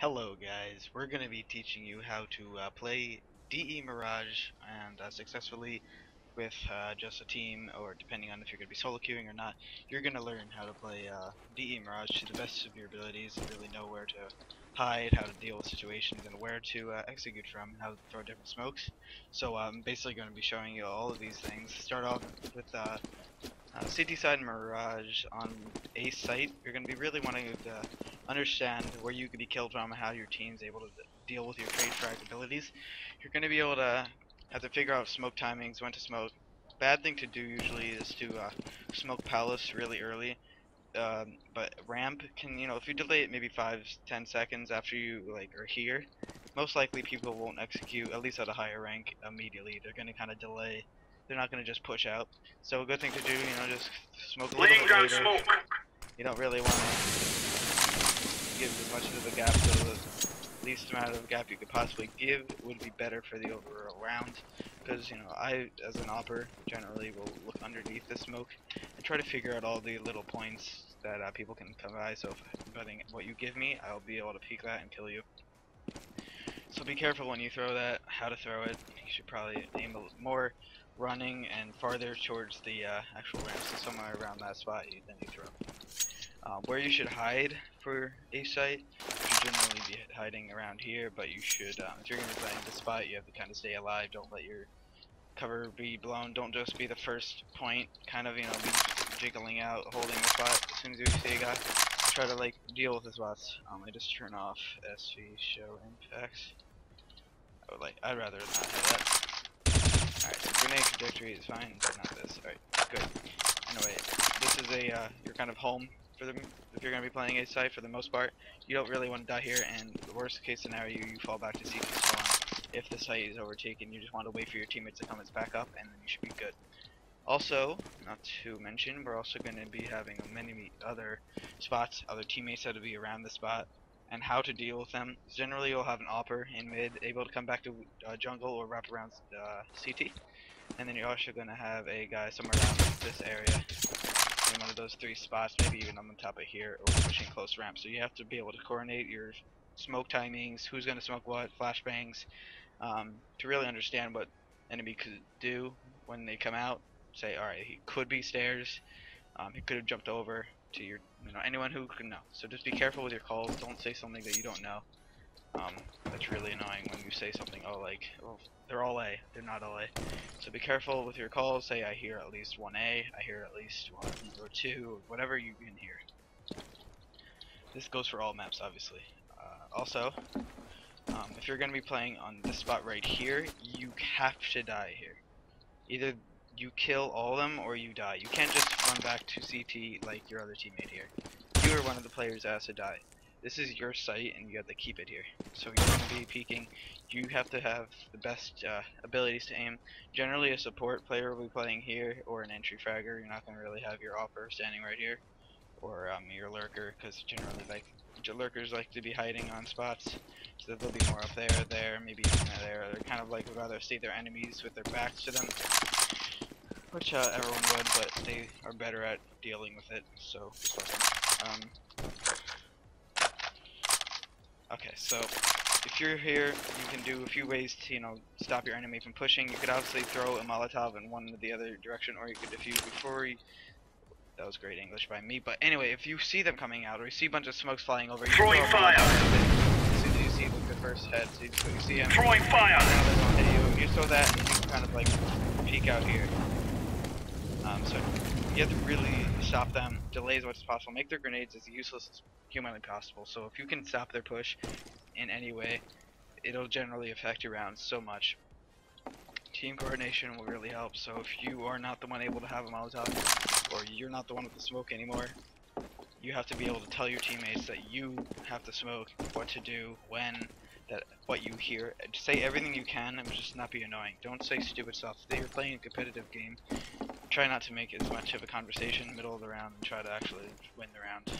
Hello guys, we're going to be teaching you how to play DE Mirage and successfully with just a team, or depending on if you're going to be solo queuing or not. You're going to learn how to play DE Mirage to the best of your abilities and really know where to hide, how to deal with situations, and where to execute from, and how to throw different smokes. So I'm basically going to be showing you all of these things. Start off with CT side Mirage on a site. You're going to be really wanting to understand where you could be killed from and how your team's able to deal with your trade frag abilities. You're going to be able to have to figure out smoke timings, when to smoke. Bad thing to do usually is to smoke palace really early. But ramp can, if you delay it maybe 5-10 seconds after you are here, most likely people won't execute, at least at a higher rank, immediately. They're going to kind of delay. They're not going to just push out. So a good thing to do, just smoke a little bit later. Smoke. You don't really want to give as much of a gap, so the least amount of gap you could possibly give would be better for the overall round. Because, I, as an awper, generally will look underneath the smoke and try to figure out all the little points that people can come by. So if I'm betting what you give me, I'll be able to peek that and kill you. So be careful when you throw that, how to throw it. You should probably aim more running and farther towards the actual ramp, so somewhere around that spot then you throw. Where you should hide for a site, you should generally be hiding around here, but you should, if you're going to be playing this spot, you have to kind of stay alive. Don't let your cover be blown. Don't just be the first point, kind of, be jiggling out, holding the spot. As soon as you see a guy, try to deal with the spots. I just turn off SV show impacts. I'd rather not have that. Alright, so grenade trajectory is fine, but not this. Alright, good. Anyway, this is your kind of home for them if you're going to be playing a site for the most part. You don't really want to die here, and the worst case scenario, you fall back to CT spawn. If the site is overtaken, you just want to wait for your teammates to come back up, and then you should be good. Also, not to mention, we're also going to be having many other spots, other teammates that will be around the spot, and how to deal with them. Generally, you'll have an awper in mid, able to come back to jungle or wrap around CT, and then you're also going to have a guy somewhere around this area, in one of those three spots, maybe even on the top of here, or pushing close ramp. So you have to be able to coordinate your smoke timings, who's going to smoke what, flashbangs, to really understand what enemy could do when they come out. Say, alright, he could be stairs, he could have jumped over to your, anyone who could know. So just be careful with your calls. Don't say something that you don't know. That's really annoying when you say something, oh, they're all A. They're not all A. So be careful with your calls. Say, I hear at least one A, I hear at least one or two, or whatever you can hear. This goes for all maps, obviously. Also, if you're going to be playing on this spot right here, you have to die here. Either you kill all of them or you die. You can't just run back to CT like your other teammate here. You are one of the players that has to die. This is your site and you have to keep it here. So you're going to be peeking. You have to have the best abilities to aim. Generally a support player will be playing here, or an entry fragger. You're not going to really have your awper standing right here, or your lurker, because generally your lurkers like to be hiding on spots. So they'll be more up there, maybe even there. They're kind of would rather see their enemies with their backs to them, which everyone would, but they are better at dealing with it, so just let them. Okay, so if you're here, you can do a few ways to, stop your enemy from pushing. You could obviously throw a Molotov in one or the other direction, or you could defuse before you... That was great English by me, but anyway, if you see them coming out, or you see a bunch of smokes flying over, you Throwing fire! As soon as you see the first head, so you see him... Throwing fire! Now they won't hit you. You throw that, and you can kind of peek out here. So you have to really stop them, delay as much as possible, make their grenades as useless as humanly possible. So if you can stop their push in any way, it'll generally affect your rounds so much. Team coordination will really help. So if you are not the one able to have a Molotov, or you're not the one with the smoke anymore, you have to be able to tell your teammates that you have to smoke, what to do, when, what you hear. Say everything you can and just not be annoying. Don't say stupid stuff. If you're playing a competitive game, try not to make as much of a conversation in the middle of the round and try to actually win the round.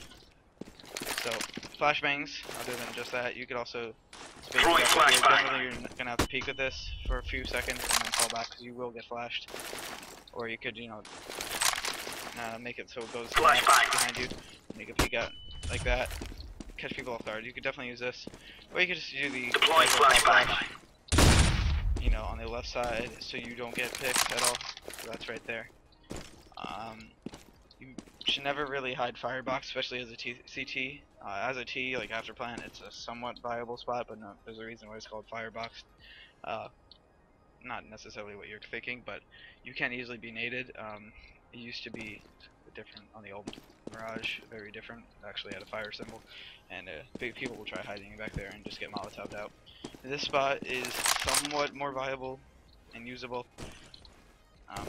So, flashbangs, other than just that, you could also space up here. Generally, you're going to have to peek with this for a few seconds and then fall back because you will get flashed. Or you could, make it so it goes behind you, make a peek out like that. catch people off guard, you could definitely use this. Or you could just do the Deploying flashbang. you know, on the left side, so you don't get picked at all. So that's right there. You should never really hide firebox, especially as a CT. As a T, like after plant, it's a somewhat viable spot, but no, there's a reason why it's called firebox. Not necessarily what you're thinking, but you can easily be naded. It used to be different on the old Mirage, very different. It actually had a fire symbol, and big people will try hiding back there and just get Molotoved out. This spot is somewhat more viable and usable than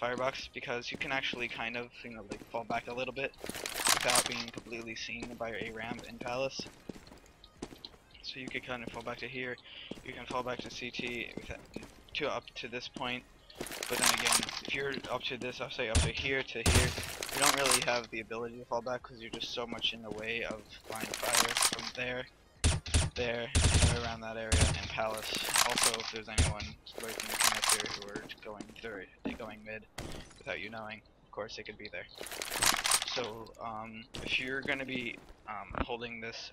Firebox, because you can actually kind of, you know, like fall back a little bit without being completely seen by your A ramp in Palace. So you could kind of fall back to here. You can fall back to CT to up to this point. But then again, if you're up to this, I'll say up to here to here, you don't really have the ability to fall back because you're just so much in the way of line of fire from there, and around that area, and Palace. Also, if there's anyone lurking the connector who are going mid without you knowing, of course they could be there. So if you're going to be holding this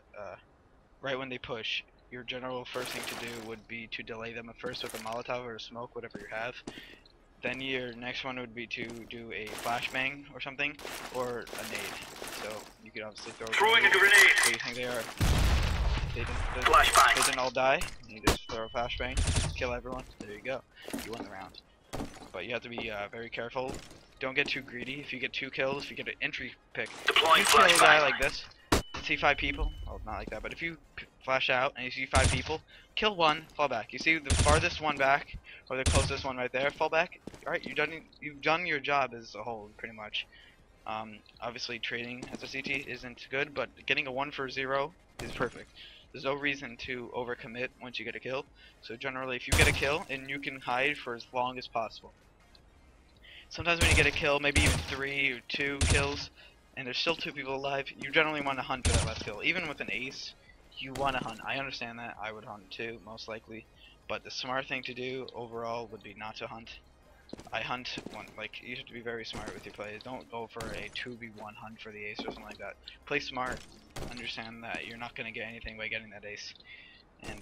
right when they push, your general first thing to do would be to delay them at first with a Molotov or a smoke, whatever you have. Then your next one would be to do a flashbang or something, or a nade. So you could obviously throw Throwing a grenade. What do you think they are? They didn't all die. You just throw a flashbang, kill everyone. There you go. You win the round. But you have to be very careful. Don't get too greedy. If you get 2 kills, if you get an entry pick, Deploying if you kill a guy flashbang. like this, and see 5 people, well, not like that, but if you flash out and you see 5 people, kill 1, fall back. You see the farthest one back, or the closest one right there, fall back. Alright, you've done your job as a whole, pretty much. Obviously trading as a CT isn't good, but getting a 1 for 0 is perfect. There's no reason to overcommit once you get a kill. So generally, if you get a kill, and you can hide for as long as possible. Sometimes when you get a kill, maybe even 3 or 2 kills, and there's still 2 people alive, you generally want to hunt for that last kill. Even with an ace, you want to hunt. I understand that. I would hunt too, most likely. But the smart thing to do overall would be not to hunt. I hunt one, like, you have to be very smart with your plays. Don't go for a 2v1 hunt for the ace or something like that. Play smart. Understand that you're not going to get anything by getting that ace. And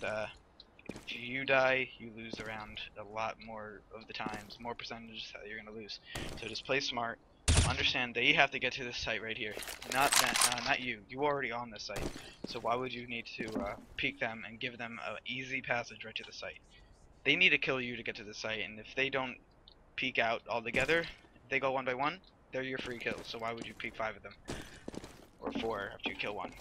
if you die, you lose the round a lot more of the times, more percentages that you're going to lose. So just play smart. Understand they have to get to this site right here. Not you. You're already on this site. So why would you need to peek them and give them an easy passage right to the site? They need to kill you to get to the site, and if they don't peek out all together, if they go 1 by 1, they're your free kills. So why would you peek 5 of them? Or 4 after you kill 1.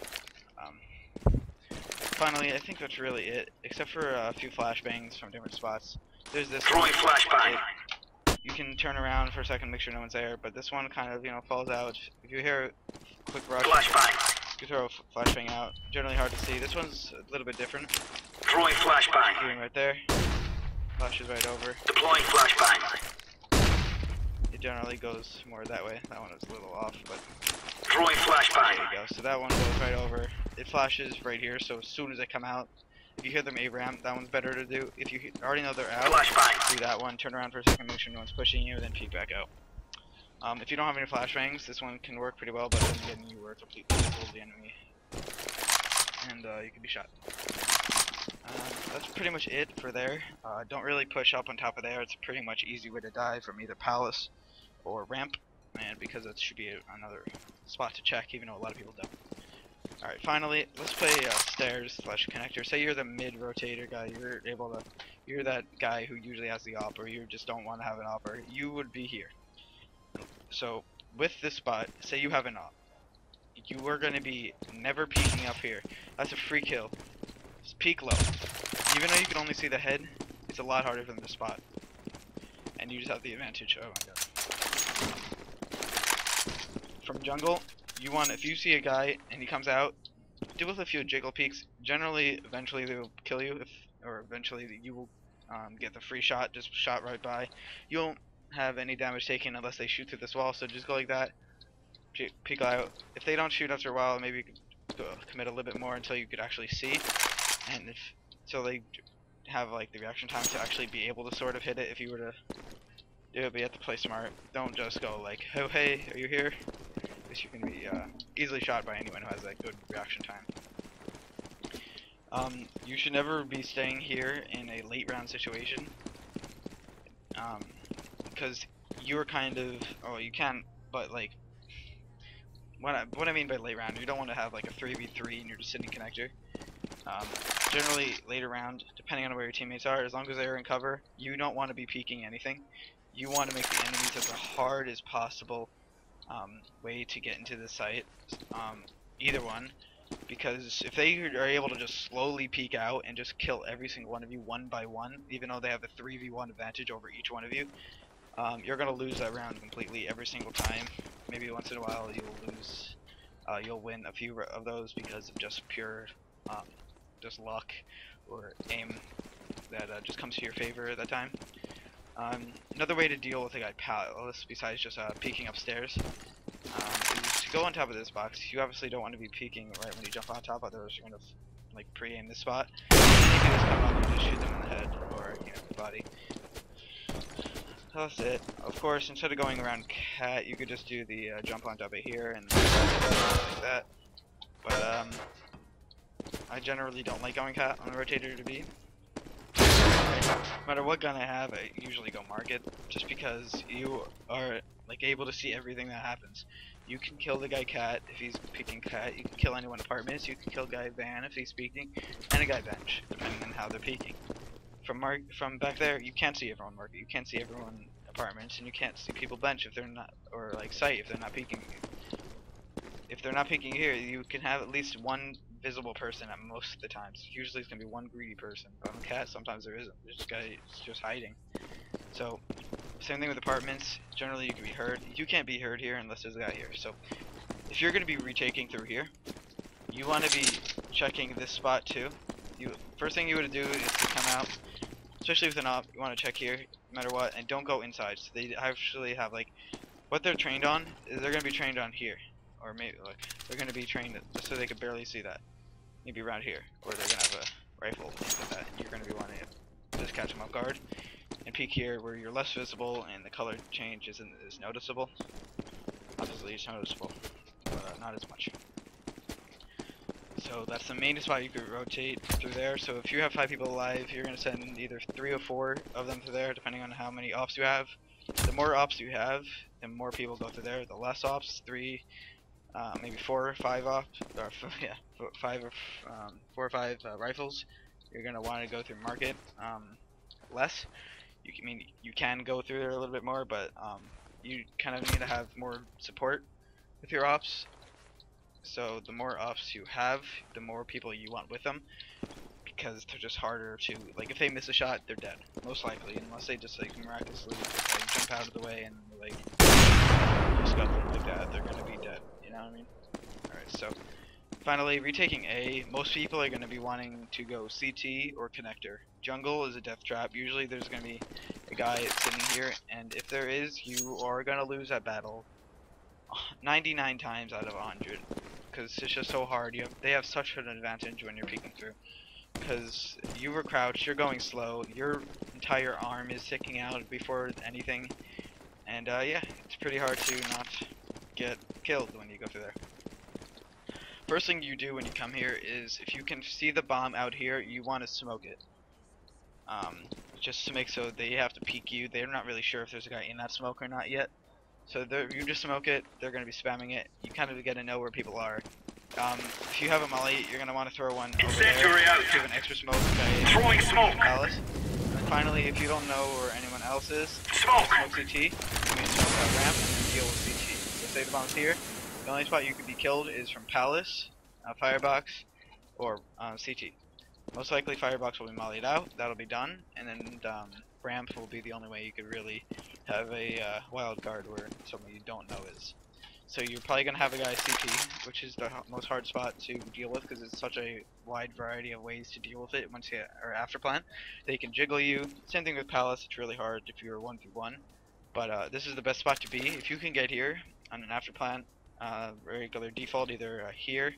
Finally, I think that's really it, except for a few flashbangs from different spots. There's this Throwing flashbang. You can turn around for a second, make sure no one's there, but this one kind of, you know, falls out. If you hear a quick rush, Flashbang. you throw a flashbang out. Generally hard to see. This one's a little bit different. Throwing flashbang. Doing right there. Flashes right over. Deploying flashbang. It generally goes more that way. That one was a little off, but Throwing flashbang. there you go. So that one goes right over. It flashes right here, so as soon as they come out, if you hear them A-ramp, that one's better to do. If you already know they're out, Flashbang. do that one, turn around for a second, make sure no one's pushing you, then peek back out. If you don't have any flashbangs, this one can work pretty well, but then again, you were completely visible to the enemy, and you can be shot. That's pretty much it for there. Don't really push up on top of there. It's a pretty much easy way to die from either Palace or Ramp, and because that should be another spot to check, even though a lot of people don't. Alright, finally, let's play stairs slash connector. Say you're the mid rotator guy, you're that guy who usually has the awper, you just don't want to have an awper. You would be here. So, with this spot, say you have an op. You are going to be never peeking up here. That's a free kill. Just peek low. Even though you can only see the head, it's a lot harder than the spot. And you just have the advantage. Oh my god. From jungle, you want, if you see a guy and he comes out, do with a few jiggle peeks. Generally, eventually they will kill you, or eventually you will get the free shot, just shot right by. You won't have any damage taken unless they shoot through this wall, so just go like that, peek out. If they don't shoot after a while, maybe you could commit a little bit more until you could actually see, and so they have like the reaction time to actually be able to sort of hit it if you were to do it, but you have to play smart. Don't just go like, oh hey, are you here? because you can be easily shot by anyone who has that good reaction time. You should never be staying here in a late round situation, because you're kind of, oh, you can, but like, what I mean by late round, you don't want to have like a 3v3 and you're just sitting connector. Generally, later round, depending on where your teammates are, as long as they're in cover, you don't want to be peeking anything. You want to make the enemies as hard as possible way to get into the site, either one, because if they are able to just slowly peek out and just kill every single one of you one by one, even though they have a 3v1 advantage over each one of you, you're going to lose that round completely every single time. Maybe once in a while you'll lose, you'll win a few of those because of just pure just luck or aim that just comes to your favor at that time. Another way to deal with a guy palace, besides just peeking upstairs, is to go on top of this box. You obviously don't want to be peeking right when you jump on top, otherwise you're going to like pre-aim this spot. And you can just come up and just shoot them in the head or the body. That's it. Of course, instead of going around cat, you could just do the jump on top of here and like that. But I generally don't like going cat on the rotator to be. No matter what gun I have, I usually go market, just because you are like able to see everything that happens. You can kill the guy cat if he's picking cat. You can kill anyone apartments. You can kill guy van if he's peeking, and a guy bench, depending on how they're peeking. From back there, you can't see everyone market. You can't see everyone apartments, and you can't see people bench if they're not, or like site if they're not peeking. If they're not peeking here, you can have at least one visible person at most of the times. Usually it's gonna be one greedy person, but on cat sometimes there isn't. This guy is just hiding. So same thing with apartments. Generally you can be heard. You can't be heard here unless there's a guy here. So if you're gonna be retaking through here, you want to be checking this spot too. First thing you would do is to come out, especially with an op. You want to check here, no matter what, and don't go inside. So they actually have like what they're trained on is they're gonna be trained on here. Or maybe like they're gonna be trained just so they can barely see that. Maybe around here, or they're gonna have a rifle like that. You're gonna be wanting to just catch them off guard and peek here where you're less visible and the color change isn't as noticeable. Obviously, it's noticeable, but not as much. So that's the main spot you could rotate through there. So if you have 5 people alive, you're gonna send either 3 or 4 of them through there, depending on how many ops you have. The more ops you have, the more people go through there. The less ops, 3. Maybe 4 or 5 off, or yeah, 4 or 5 rifles. You're gonna want to go through market less. You can go through there a little bit more, but you kind of need to have more support with your ops. So the more ops you have, the more people you want with them, because they're just harder to, like, if they miss a shot, they're dead, most likely, unless they just like miraculously just, like, jump out of the way and like something like that. They're gonna be dead. You know what I mean? Alright, so finally, retaking A, most people are going to be wanting to go CT or connector. Jungle is a death trap. Usually there's going to be a guy sitting here, and if there is, you are going to lose that battle 99 times out of 100, because it's just so hard. They have such an advantage when you're peeking through, because you were crouched, you're going slow, your entire arm is sticking out before anything, and yeah, it's pretty hard to not get killed when you go through there. First thing you do when you come here is, if you can see the bomb out here, you want to smoke it. Just to make so they have to peek you. They're not really sure if there's a guy in that smoke or not yet. So you just smoke it, they're going to be spamming it. You kind of get to know where people are. If you have a molly, you're going to want to throw one over there. Give an extra smoke. Throwing smoke. Palace. And finally, if you don't know where anyone else is, Smoke CT. You can smoke that ramp and then deal with CT. So say the bomb's here. The only spot you could be killed is from Palace, Firebox, or CT. Most likely Firebox will be mollied out, that'll be done, and then ramp will be the only way you could really have a wild card where someone you don't know is. So you're probably going to have a guy CT, which is the most hard spot to deal with because it's such a wide variety of ways to deal with it once you are after plan. They can jiggle you. Same thing with Palace, it's really hard if you're 1v1. But this is the best spot to be. If you can get here on an after plan, regular default, either here,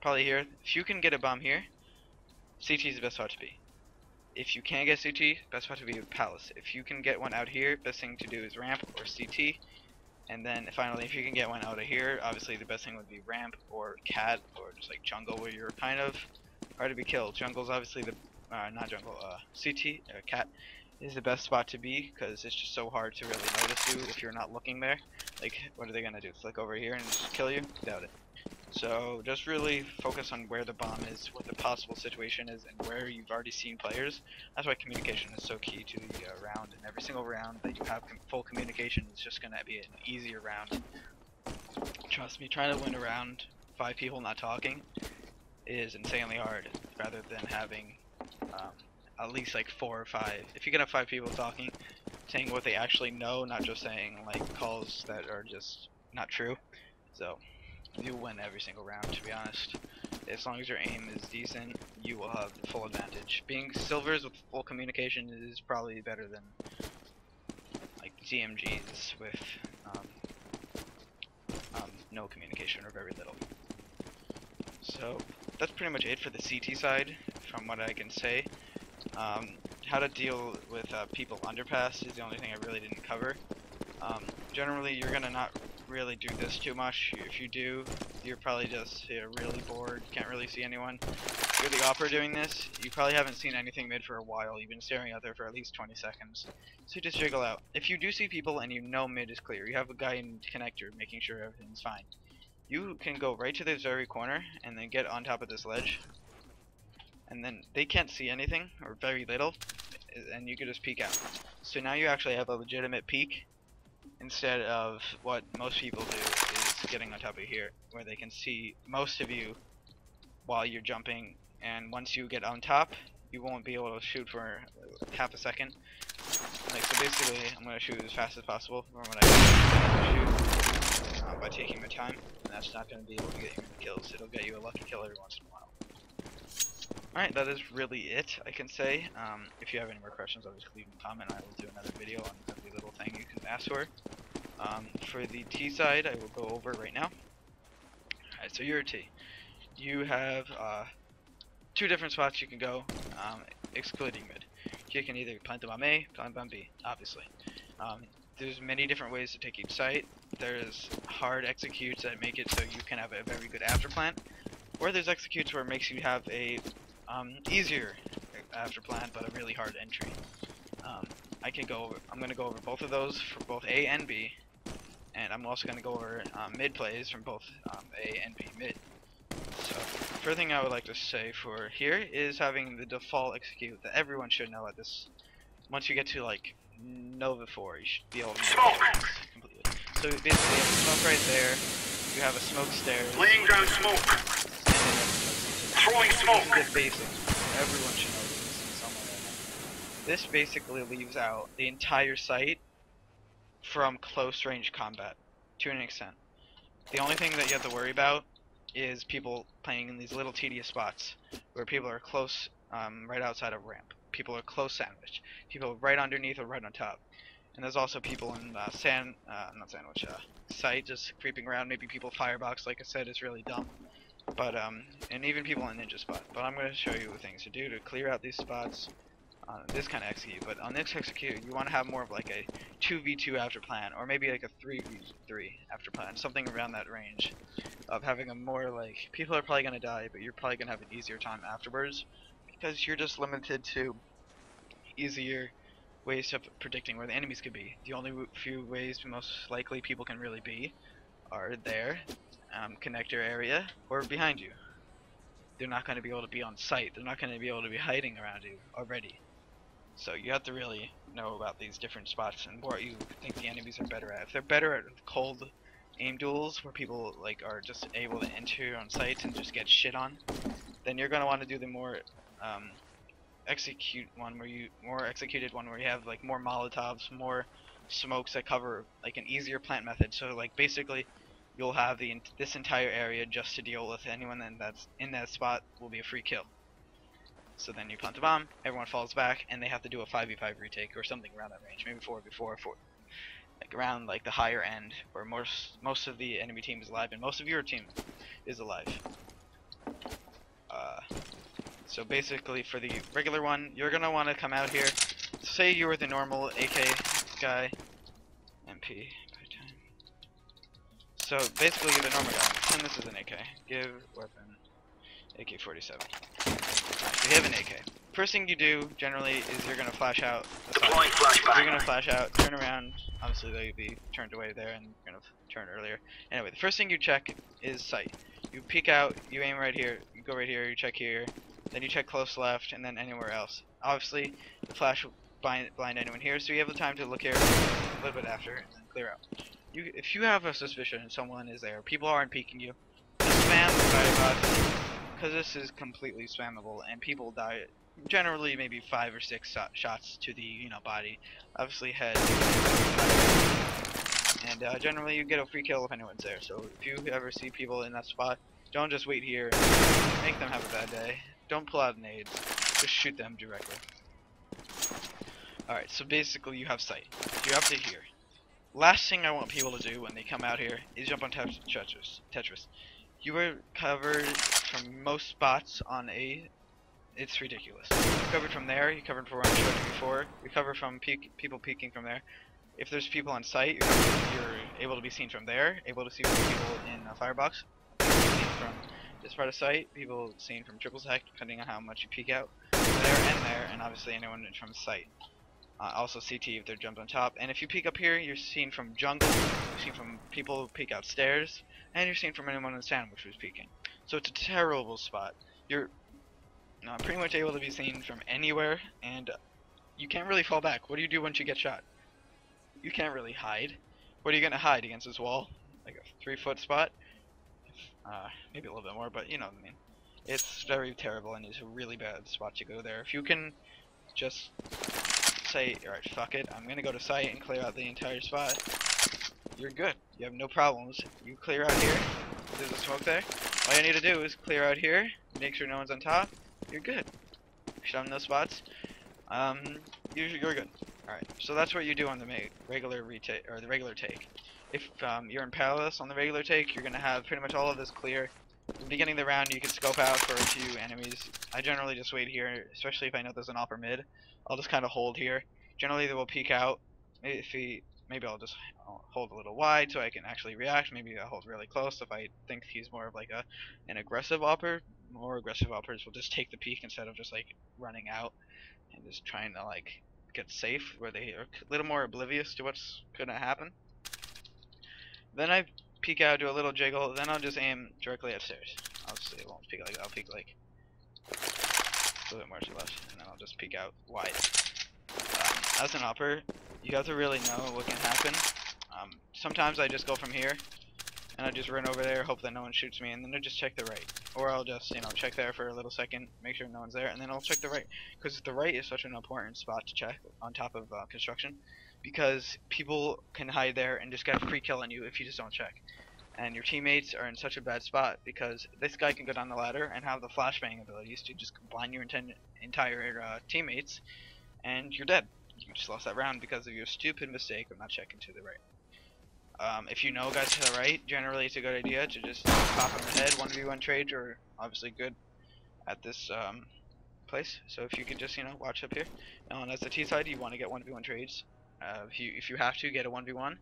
probably here. If you can get a bomb here, CT is the best spot to be. If you can't get CT, best spot to be with Palace. If you can get one out here, best thing to do is ramp or CT. And then finally, if you can get one out of here, obviously the best thing would be ramp or cat or just like jungle, where you're kind of hard to be killed. Jungle's obviously the not jungle, CT cat is the best spot to be, because it's just so hard to really notice you if you're not looking there. Like, what are they gonna do? Flick over here and just kill you? Doubt it. So just really focus on where the bomb is, what the possible situation is, and where you've already seen players. That's why communication is so key to the round. And every single round that you have full communication is just gonna be an easier round. Trust me, trying to win a round 5 people not talking is insanely hard, rather than having at least like 4 or 5. If you can have 5 people talking, saying what they actually know, not just saying like calls that are just not true. So you win every single round, to be honest. As long as your aim is decent, you will have the full advantage. Being silvers with full communication is probably better than like ZMGs with no communication or very little. So that's pretty much it for the CT side, from what I can say. How to deal with people underpass is the only thing I really didn't cover. Generally, you're gonna not really do this too much. If you do, you're probably just really bored, can't really see anyone. If you're the awper doing this, you probably haven't seen anything mid for a while. You've been staring out there for at least 20 seconds. So just jiggle out. If you do see people and you know mid is clear, you have a guy in connector making sure everything's fine, you can go right to this very corner and then get on top of this ledge. And then they can't see anything, or very little, and you can just peek out. So now you actually have a legitimate peek, instead of what most people do is getting on top of here, where they can see most of you while you're jumping, and once you get on top, you won't be able to shoot for half a second. Like, so basically, I'm going to shoot as fast as possible from what I can shoot by taking my time, and that's not going to be able to get you many kills. It'll get you a lucky kill every once in a while. Alright, that is really it, I can say. If you have any more questions, I'll just leave them a comment. I will do another video on every little thing you can ask for. For the T side, I will go over right now. Alright, so you're a T. You have 2 different spots you can go, excluding mid. You can either plant bomb A, plant bomb B, obviously. There's many different ways to take each site. There's hard executes that make it so you can have a very good after plant, or there's executes where it makes you have a easier after plant but a really hard entry. I'm gonna go over both of those for both A and B, and I'm also gonna go over mid plays from both A and B mid. So first thing I would like to say for here is having the default execute that everyone should know at this. Once you get to like Nova 4, you should be able to know this completely. So basically, you have a smoke right there. You have a smoke stairs. Laying down smoke. Throwing smoke. This is the basics. Everyone should know this in some way. This basically leaves out the entire site from close range combat to an extent. The only thing that you have to worry about is people playing in these little tedious spots where people are close, right outside of ramp. People are close sandwich. People right underneath or right on top. And there's also people in site just creeping around. Maybe people firebox, like I said, is really dumb. But and even people in ninja spot. But I'm going to show you things to do to clear out these spots on this kind of execute. But on this execute, you want to have more of like a 2v2 after plan, or maybe like a 3v3 after plan, something around that range of having a more like, people are probably going to die, but you're probably going to have an easier time afterwards, because you're just limited to easier ways of predicting where the enemies could be. The only few ways most likely people can really be are there, connector area, or behind you. They're not going to be able to be on site. They're not going to be able to be hiding around you already. So you have to really know about these different spots and what you think the enemies are better at. If they're better at cold aim duels, where people like are just able to enter on sites and just get shit on, then you're going to want to do the more executed one where you have like more molotovs, more smokes that cover like an easier plant method. So like basically you'll have this entire area just to deal with anyone that's in that spot will be a free kill. So then you plant the bomb, everyone falls back, and they have to do a 5v5 retake or something around that range, maybe 4v4, like around like the higher end where most of the enemy team is alive and most of your team is alive. So basically for the regular one, you're gonna want to come out here. Say you were the normal AK guy, MP by time. So basically, give a normal gun. Pretend this is an AK. Give weapon AK-47. Alright, so you have an AK. First thing you do generally is you're gonna flash out. Deploying You're flashbang. gonna flash out, turn around. Obviously, they'll be turned away there, and you're gonna turn earlier. Anyway, the first thing you check is sight. You peek out, you aim right here, you go right here, you check here, then you check close left, and then anywhere else. Obviously, the flash will blind anyone here, so you have the time to look here a little bit after, and then clear out. If you have a suspicion someone is there, people aren't peeking you, spam the firebox, because this is completely spammable, and people die generally maybe 5 or 6 shots to the body, obviously head, and generally you get a free kill if anyone's there. So if you ever see people in that spot, don't just wait here, make them have a bad day. Don't pull out nades, just shoot them directly. Alright, so basically you have sight. You're up to here. Last thing I want people to do when they come out here is jump on Tetris. You are covered from most spots on A. It's ridiculous. You're covered from there, you're covered from where I showed you before, you're covered from people peeking from there. If there's people on site, you're able to be seen from there, able to see people in a firebox, seen from this part of site, people seen from triple sec, depending on how much you peek out, there, and obviously anyone from site. Also CT if they're jumped on top, and if you peek up here, you're seen from jungle, you're seen from people who peek out stairs, and you're seen from anyone in the sandwich who's peeking. So it's a terrible spot. You're pretty much able to be seen from anywhere, and you can't really fall back. What do you do once you get shot? You can't really hide. What are you gonna hide against this wall? Like a 3-foot spot? Maybe a little bit more, but you know what I mean. It's very terrible, and it's a really bad spot to go there. If you can just say, alright, fuck it, I'm gonna go to site and clear out the entire spot, you're good. You have no problems. You clear out here, there's a smoke there. All you need to do is clear out here, make sure no one's on top, you're good. Shut in those spots, you're good. Alright, so that's what you do on the regular retake, or the regular take. If you're in Palace on the regular take, you're gonna have pretty much all of this clear. At the beginning of the round, you can scope out for a few enemies. I generally just wait here, especially if I know there's an awper mid. I'll just kind of hold here. Generally, they will peek out. Maybe I'll just hold a little wide so I can actually react. Maybe I'll hold really close if I think he's more of like an aggressive awper. More aggressive awpers will just take the peek instead of just like running out and just trying to like get safe, where they are a little more oblivious to what's gonna happen. Then I peek out, do a little jiggle, then I'll just aim directly at stairs. Obviously, it won't peek like that. I'll peek like a little bit more to the left, and then I'll just peek out wide. As an awper, you have to really know what can happen. Sometimes I just go from here, and I just run over there, hope that no one shoots me, and then I just check the right. Or I'll just, check there for a little second, make sure no one's there, and then I'll check the right. Because the right is such an important spot to check on top of construction, because people can hide there and just get a free kill on you if you just don't check. And your teammates are in such a bad spot because this guy can go down the ladder and have the flashbang abilities to just blind your entire teammates, and you're dead. You just lost that round because of your stupid mistake of not checking to the right. If you know guys to the right, generally it's a good idea to just pop on the head. 1v1 trades are obviously good at this place. So if you could just watch up here. Now, and as the T side, you want to get 1v1 trades. If you have to get a 1v1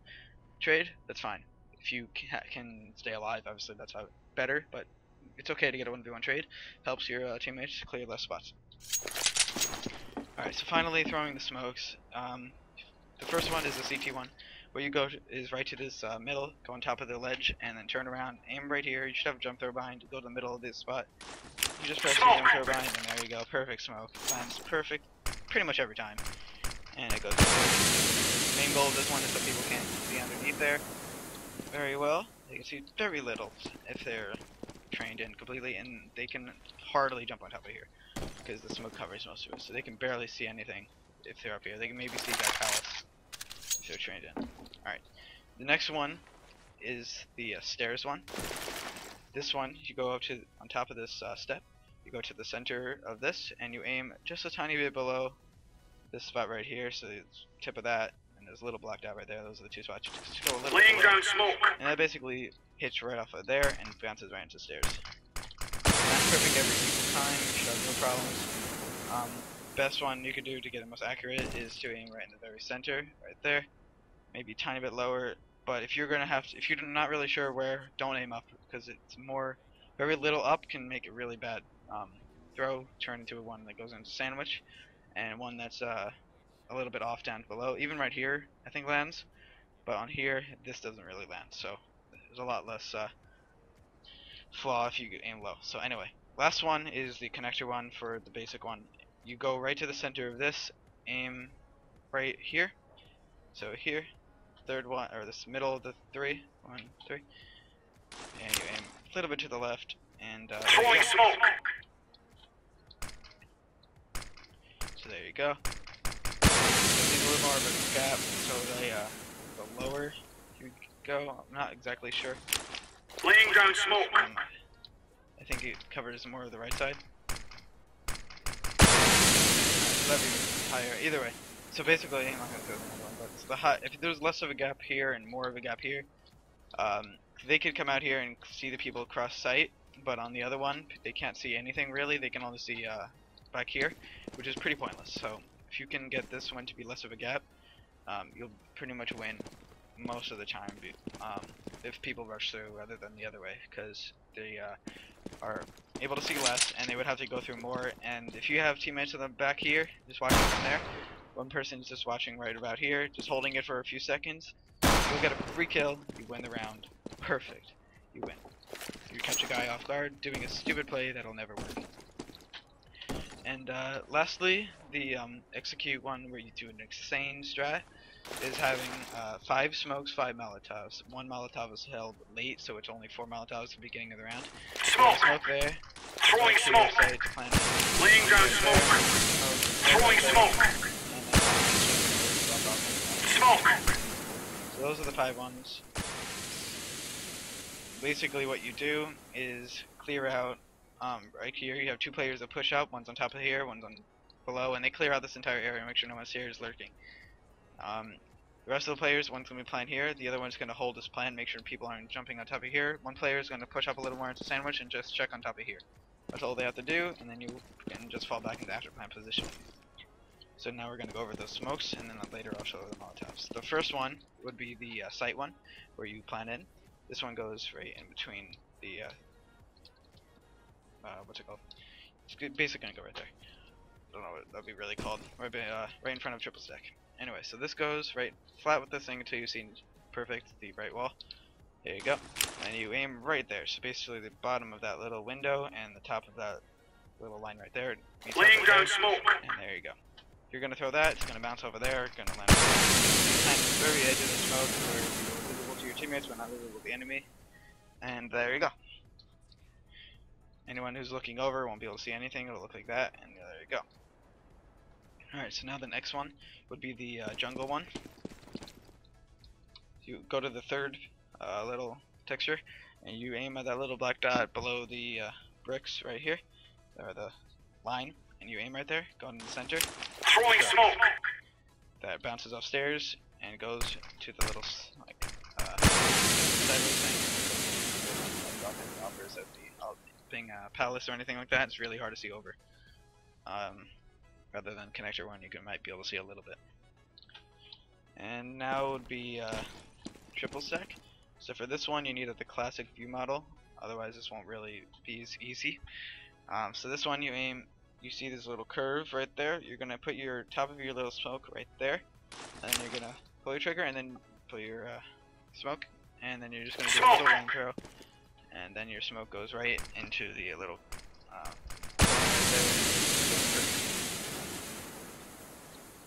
trade, that's fine. If you can stay alive, obviously that's better. But it's okay to get a 1v1 trade. Helps your teammates clear less spots. Alright, so finally throwing the smokes. The first one is the CT one. Where you go is right to this middle, go on top of the ledge, and then turn around, aim right here. You should have a jump throw behind, go to the middle of this spot. You just press the jump throw behind, and there you go. Perfect smoke. Lands perfect pretty much every time. And it goes through. Main goal of this one is so people can't see underneath there very well. They can see very little if they're trained in completely, and they can hardly jump on top of here because the smoke covers most of it. So they can barely see anything if they're up here. They can maybe see that palace if they're trained in. Alright, the next one is the stairs one. This one, you go up to on top of this step, you go to the center of this, and you aim just a tiny bit below this spot right here, so the tip of that, and there's a little blacked out right there. Those are the two spots. You just go a little bit below, and that basically hits right off of there and bounces right into stairs. And that's perfect every single time. You should have no problems. Best one you could do to get it most accurate is to aim right in the very center, right there. Maybe a tiny bit lower, But if you're gonna have to, if you're not really sure where, don't aim up because it's more very little up can make it really bad. Throw turn into one that goes into sandwich, and one that's a little bit off down below. Even right here, I think lands, but on here this doesn't really land. So there's a lot less flaw if you aim low. So anyway, last one is the connector one for the basic one. You go right to the center of this, aim right here. So here, third one, or this middle of the three, 1, 3, and you aim a little bit to the left, and Throwing smoke. so there you go. Leave a little more of a gap, so the lower you go. I'm not exactly sure. Laying down smoke. I think it covers more of the right side. That'd be higher. Either way. So basically, I'm not gonna go the one, but it's the high. If there's less of a gap here and more of a gap here, they could come out here and see the people across sight. But on the other one, they can't see anything really. They can only see back here, which is pretty pointless. So if you can get this one to be less of a gap, you'll pretty much win most of the time. If people rush through rather than the other way, because they are able to see less, and they would have to go through more. And if you have teammates in the back here, just watching from there, one person's just watching right about here, just holding it for a few seconds, you'll get a free kill, you win the round. Perfect. You win. You catch a guy off guard doing a stupid play that'll never work. And lastly, the execute one where you do an insane strat is having 5 smokes, 5 Molotovs. 1 Molotov is held late, so it's only 4 Molotovs at the beginning of the round. Smoke. Smoke there. Throwing smoke. Laying down smoke. Throwing smoke. Smoke. So those are the 5 ones. Basically what you do is clear out right here. You have 2 players that push up, one's on top of here, one's on below, and they clear out this entire area, make sure no one's here is lurking. The rest of the players, one's going to be plant here, the other one's going to hold this plant, make sure people aren't jumping on top of here. One player is going to push up a little more into sandwich and just check on top of here. That's all they have to do, and then you can just fall back into after plant position. So now we're going to go over those smokes, and then later I'll show the Molotovs. The first one would be the sight one, where you plant in. This one goes right in between the, what's it called? It's basically going to go right there. I don't know what that'd be really called. Right in front of triple stack. Anyway, so this goes right flat with this thing until you see perfect the right wall. There you go. And you aim right there. So basically the bottom of that little window and the top of that little line right there. Laying down smoke. And there you go. If you're going to throw that, it's going to bounce over there. It's going to land at the very edge of the smoke where you're visible to your teammates but not visible to the enemy. And there you go. Anyone who's looking over won't be able to see anything. It'll look like that. And there you go. Alright, so now the next one would be the jungle one. You go to the third little texture, and you aim at that little black dot below the bricks right here, or the line, and you aim right there, go in the center. Throwing smoke. That bounces off stairs and goes to the little like sideways thing. Like offers at the being palace or anything like that. It's really hard to see over. Rather than connector one, you might be able to see a little bit. And now would be triple stack. So for this one, you need the classic view model. Otherwise, this won't really be as easy. So this one, you aim. You see this little curve right there. You're gonna put your top of your little smoke right there, and you're gonna pull your trigger, and then pull your smoke, and then you're just gonna do a little rain throw, and then your smoke goes right into the little.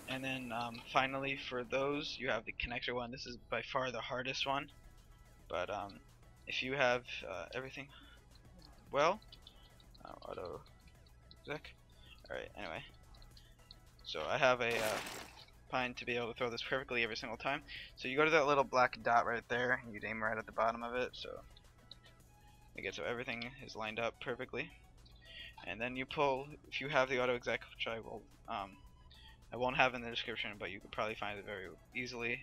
And then finally for those, you have the connector one. This is by far the hardest one, but if you have everything well, auto exec. Alright, anyway, so I have a pine to be able to throw this perfectly every single time. So you go to that little black dot right there, and you aim right at the bottom of it, so again, so everything is lined up perfectly. And then you pull, if you have the auto exec, which I will I won't have in the description, but you could probably find it very easily.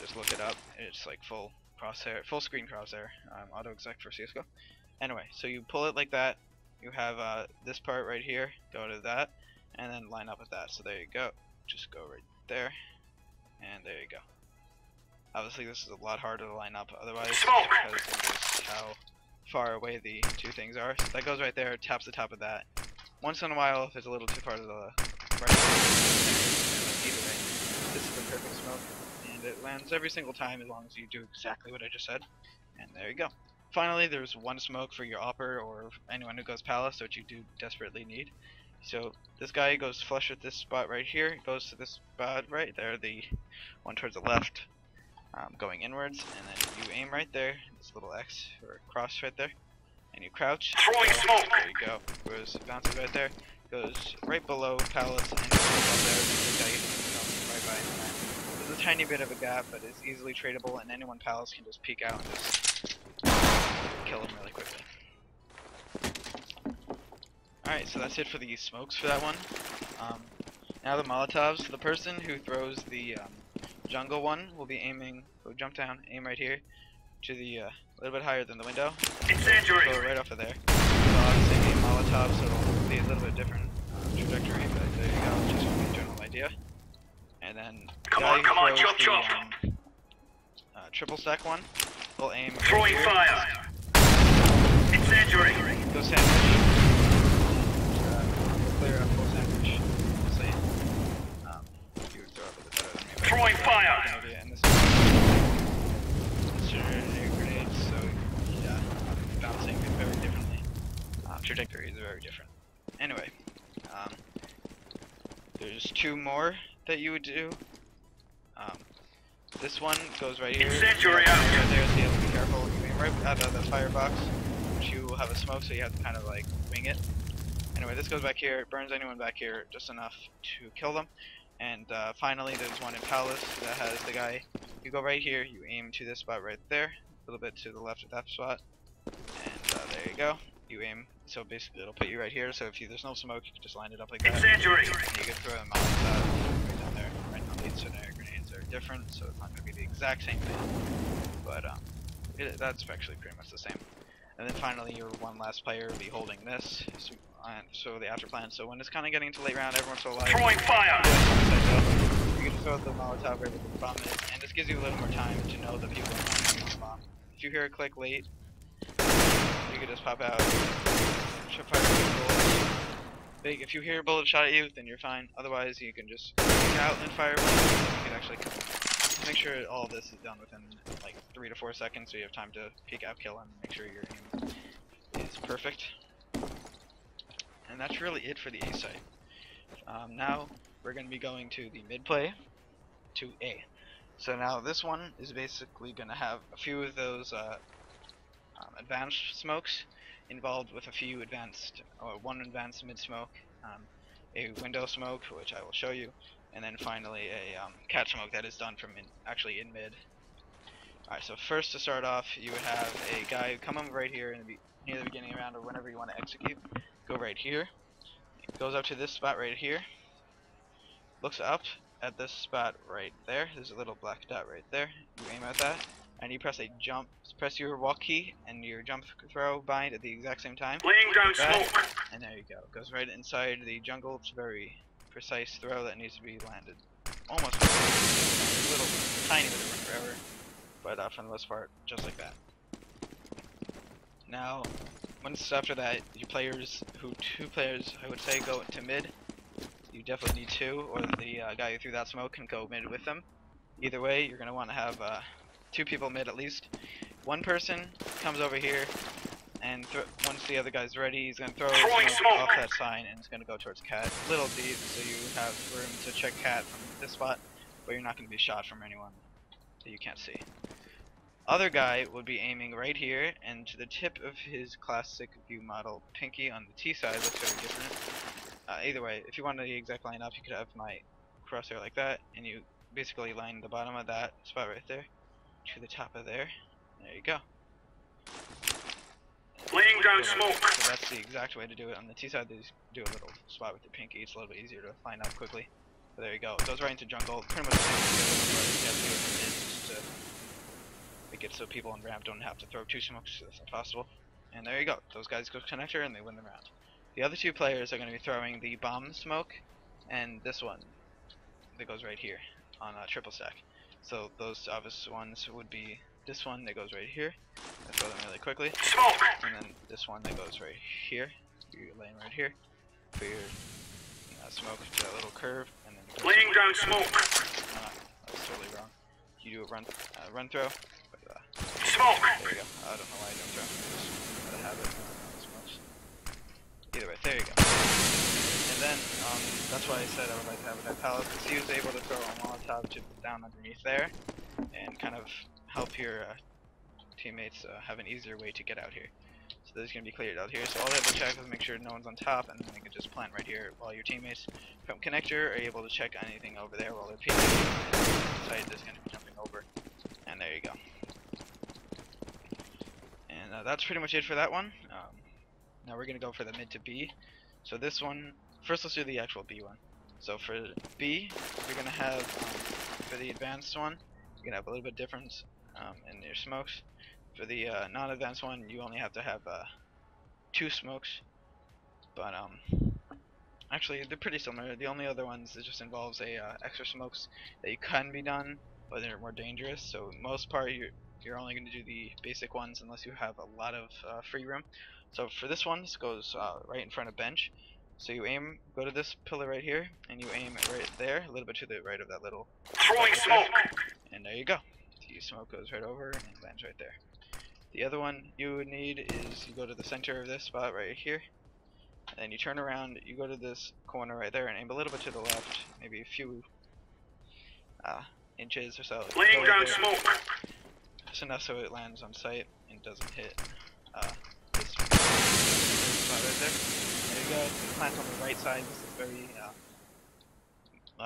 Just look it up. It's like full crosshair, full screen crosshair, auto exec for CS:GO. Anyway, so you pull it like that. You have this part right here. Go to that, and then line up with that. So there you go. Just go right there, and there you go. Obviously, this is a lot harder to line up otherwise Smoke. because of just how far away the two things are. So that goes right there, taps the top of that. Once in a while, if it's a little too far to the right, either way, this is the perfect smoke, and it lands every single time as long as you do exactly what I just said. And there you go. Finally, there's one smoke for your awper or anyone who goes palace, which you do desperately need. So this guy goes flush with this spot right here, goes to this spot right there, the one towards the left, going inwards, and then you aim right there, this little X or cross right there, and you crouch. Throwing smoke. There you go. Goes bounces right there, goes right below palace, and just up there. This guy gets right by. There's a tiny bit of a gap, but it's easily tradable, and anyone palace can just peek out and just kill him really quickly. Alright, so that's it for the smokes for that one. Now the Molotovs. The person who throws the jungle one will be aiming, will jump down, aim right here to the a little bit higher than the window. Incendiary. Throw it right off of there. So obviously be Molotov, so it'll be a little bit different trajectory, but there you go, just for the general idea. And then Come on, chop, chop. Triple stack one will aim Throwing right fire. Incendiary. go sandwich. Clear up full sandwich. So you would throw up a bit better than me. Throwing fire. And this is air grenades, so yeah, bouncing very differently. Trajectories are very different. Anyway, there's two more that you would do. This one goes right here. Incendiary Right out. there, so you have to be careful. You aim right at the firebox, which you will have a smoke, so you have to kind of like wing it. Anyway, this goes back here. It burns anyone back here just enough to kill them. And finally, there's one in Palace that has the guy. You go right here. You aim to this spot right there, a little bit to the left of that spot, and there you go. You aim. So basically, it'll put you right here. So if there's no smoke, you can just line it up like that. Incendiary. And you can throw them out right down there. Right now, these air grenades are different, so it's not going to be the exact same thing. But that's actually pretty much the same. And then finally, your one last player will be holding this. So the after plan. So when it's kind of getting into late round, everyone's still alive. Throwing fire. You can throw the Molotov right with the bomb is, and this gives you a little more time to know that people are not coming on the bomb. If you hear a click late, you can just pop out. Big. If you hear a bullet shot at you, then you're fine. Otherwise, you can just kick out and fire. You can actually make sure all of this is done within like 3 to 4 seconds, so you have time to peek out, kill, and make sure your aim is perfect. And that's really it for the A site. Now we're going to be going to the mid play, to A. So now this one is basically going to have a few of those advanced smokes involved with a few advanced, or one advanced mid smoke, a window smoke, which I will show you, and then finally a cat smoke that is done from actually in mid. Alright, so first to start off, you would have a guy come over right here near the beginning of the round or whenever you want to execute. Go right here, goes up to this spot right here, looks up at this spot right there. There's a little black dot right there. You aim at that, and you press a jump. Press your walk key and your jump throw bind at the exact same time. Laying down That, smoke. and there you go. It goes right inside the jungle. It's a very precise throw that needs to be landed. Almost a little tiny bit of room for error, but for the most part, just like that. Now, once after that, two players I would say go to mid. You definitely need two, or the guy who threw that smoke can go mid with them. Either way, you're gonna want to have two people mid at least. One person comes over here, and once the other guy's ready, he's gonna throw smoke off that sign, and it's gonna go towards cat. Little deep, so you have room to check cat from this spot, but you're not gonna be shot from anyone that you can't see. Other guy would be aiming right here, and to the tip of his classic view model pinky on the T side looks very different. Either way, if you want the exact line up, you could have my crosshair like that, and you basically line the bottom of that spot right there to the top of there. There you go. Laying down smoke. So that's the exact way to do it. On the T side, they just do a little spot with the pinky. It's a little bit easier to line up quickly. But there you go. It goes right into jungle. Pretty much the same thing, but you have to do it from mid just to make it so people on ramp don't have to throw two smokes. So that's impossible. And there you go. Those guys go connector and they win the round. The other two players are going to be throwing the bomb smoke and this one that goes right here on a triple stack. So those obvious ones would be this one that goes right here. I throw them really quickly. Smoke! And then this one that goes right here. You're laying right here. For your smoke to that little curve, and then it goes Laying down smoke! that was totally wrong. You do a run throw. But, Smoke! there you go. I don't know why I don't throw. Just out of habit. Smokes. Either way, there you go. And then that's why I said I would like to have that pallet, because he was able to throw a Molotov down underneath there, and kind of help your teammates have an easier way to get out here. So this is going to be cleared out here, so all they have to check is make sure no one's on top, and then they can just plant right here while your teammates from connector are able to check anything over there while they're peeking, and the site is going to be jumping over, and there you go. And that's pretty much it for that one. Now we're going to go for the mid to B. So this one, first let's do the actual B one. So for B, you're going to have, for the advanced one, you're going to have a little bit difference in your smokes. For the non-advanced one, you only have to have 2 smokes, but actually they're pretty similar. The only other ones, it just involves a extra smokes that you can be done, but they're more dangerous. So most part, you're only going to do the basic ones unless you have a lot of free room. So for this one, this goes right in front of bench. So you aim, go to this pillar right here, and you aim it right there, a little bit to the right of that little. Throwing smoke! And there you go. The smoke goes right over and lands right there. The other one you would need is you go to the center of this spot right here, and then you turn around, you go to this corner right there and aim a little bit to the left, maybe a few inches or so. Laying down smoke! Just enough so it lands on sight and doesn't hit this spot right there. There you go. It plants on the right side. This is very,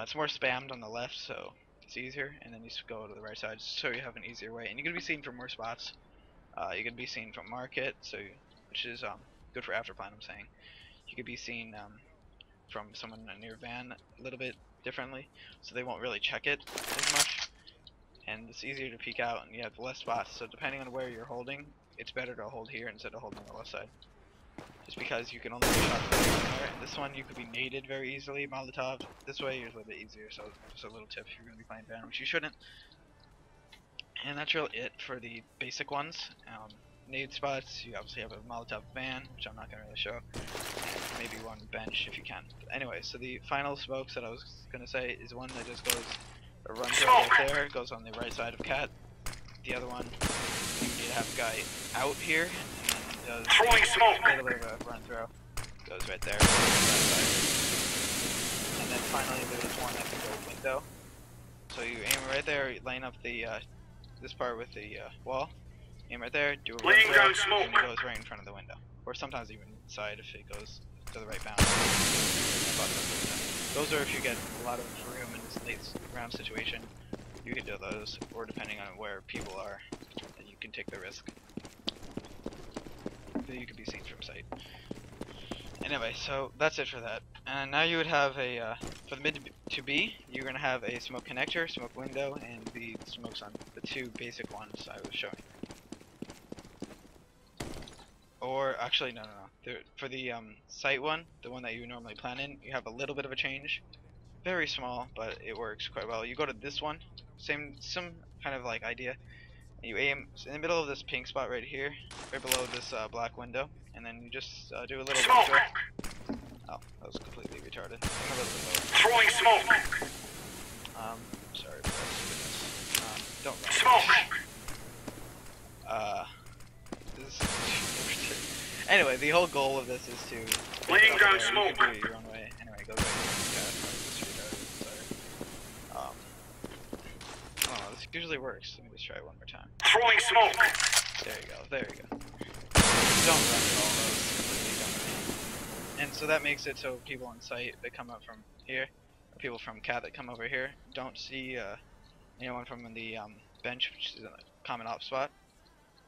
it's more spammed on the left, so it's easier. And then you just go to the right side so you have an easier way. And you can be seen from more spots. You can be seen from market, so which is good for afterplan. I'm saying you could be seen from someone near van a little bit differently, so they won't really check it as much, and it's easier to peek out, and you have less spots. So depending on where you're holding, it's better to hold here instead of holding on the left side, just because you can only get shots from there. And this one you could be naded very easily, Molotov. This way you're a little bit easier. So just a little tip if you're going to be playing van, which you shouldn't. And that's really it for the basic ones. Nade spots, you obviously have a Molotov van, which I'm not going to really show, and maybe one bench if you can. But anyway, so the final smokes that I was going to say is one that just goes, a run throw right there, goes on the right side of cat. The other one, you need to have a guy out here, and then does a little bit of a run throw, goes right there, and then finally there's one that can go window. So you aim right there, you line up the this part with the wall, aim right there, do a run throw, and it goes right in front of the window. Or sometimes even inside if it goes to the right boundary. Those are if you get a lot of room in this late round situation, you can do those, or depending on where people are, you can take the risk. You can be seen from sight. Anyway, so that's it for that. And now you would have a, for the mid to B, you're going to have a smoke connector, smoke window, and the smokes on the 2 basic ones I was showing. Or, actually, no. For the site one, the one that you normally plan in, you have a little bit of a change. Very small, but it works quite well. You go to this one, some kind of like idea. And you aim in the middle of this pink spot right here, right below this black window, and then you just do a little run throw. Oh, that was completely retarded. I'm a little bit lower. Throwing smoke! Sorry for that stupidness. Don't run. Smoke! Anyway, the whole goal of this is to laying down smoke. You can do it your own way. Anyway, go right. Sorry. Oh, this usually works. Let me just try it one more time. Throwing smoke. There you go. Don't run at all. That was completely dumb. And so that makes it so people on site that come up from here, or people from cat that come over here, don't see anyone from the bench, which is a common op spot.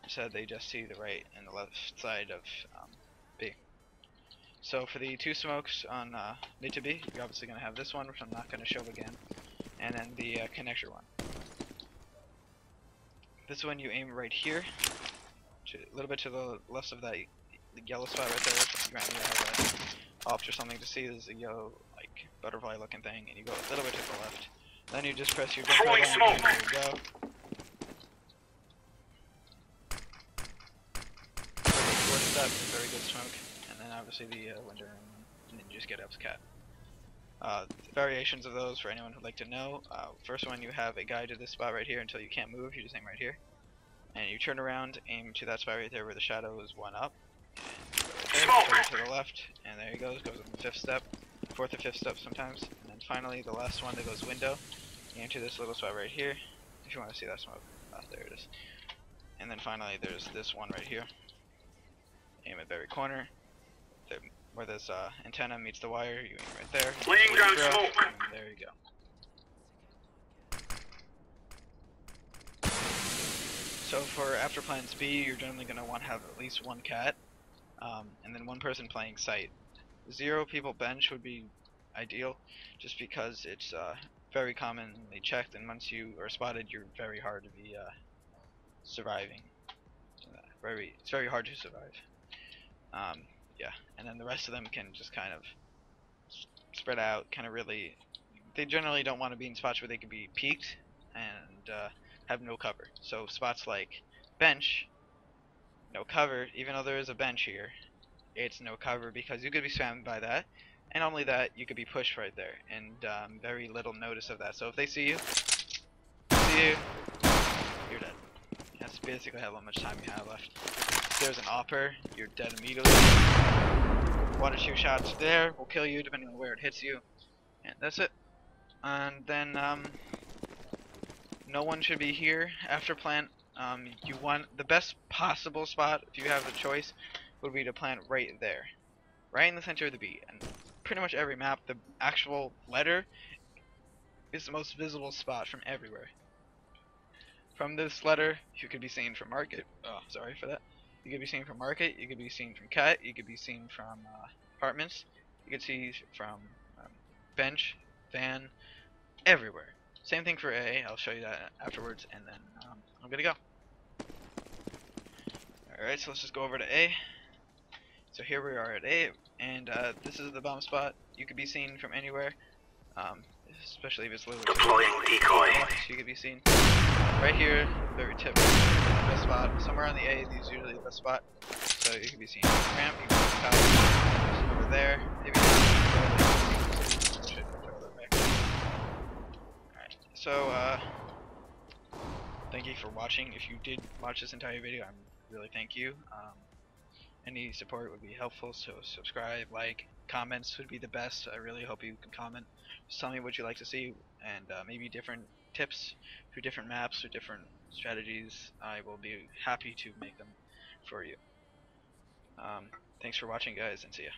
Instead, they just see the right and the left side of B. So for the 2 smokes on mid to B, you're obviously going to have this one, which I'm not going to show again, and then the connector one. This one you aim right here, a little bit to the left of that yellow spot right there. You might need to have a opt or something to see. There's a yellow, like, butterfly looking thing, and you go a little bit to the left. Then you just press your jump Throwing button, smoke. and there you go. Fourth step, very good smoke, and then obviously the window, and then you just get up to cat. Variations of those for anyone who'd like to know. First one, you have a guide to this spot right here until you can't move. You just aim right here, and you turn around, aim to that spot right there where the shadow is one up. And go to the left, and there he goes. Goes on the fifth step, fourth or fifth step sometimes, and then finally the last one that goes window. Aim to this little spot right here. If you want to see that smoke, there it is. And then finally there's this one right here. Aim at very corner. Where this antenna meets the wire, you aim right there. Laying down smoke. And there you go. So for after plans B, you're generally going to want to have at least one cat, and then one person playing site. 0 people bench would be ideal, just because it's very commonly checked, and once you are spotted, you're very hard to be surviving. It's very hard to survive. Yeah, and then the rest of them can just kind of spread out, kind of really. They generally don't want to be in spots where they can be peeked and have no cover. So spots like bench, no cover. Even though there is a bench here, it's no cover because you could be spammed by that, and not only that, you could be pushed right there, and very little notice of that. So if they see you, you're dead. That's basically how much time you have left. If there's an awper, you're dead immediately. 1 or 2 shots there will kill you depending on where it hits you, and that's it. And then no one should be here after plant. You want the best possible spot, if you have the choice, would be to plant right there, right in the center of the B. And pretty much every map, the actual letter is the most visible spot from everywhere. From this letter, you could be seen from market. Oh, sorry for that. You could be seen from market. You could be seen from cat. You could be seen from apartments. You could see from bench, van, everywhere. Same thing for A. I'll show you that afterwards, and then I'm gonna go. Alright, so let's just go over to A. So here we are at A, and this is the bomb spot. You could be seen from anywhere, especially if it's a little Deploying decoy. you could be seen right here, very typical, best spot. Somewhere on the A is usually the best spot. So you can be seen on the ramp, you can be seen over there, maybe Alright, so thank you for watching. If you did watch this entire video, I really thank you. Any support would be helpful, so subscribe, like, comments would be the best. I really hope you can comment. Just tell me what you'd like to see, and maybe different tips for different maps or different strategies. I will be happy to make them for you. Thanks for watching, guys, and see ya.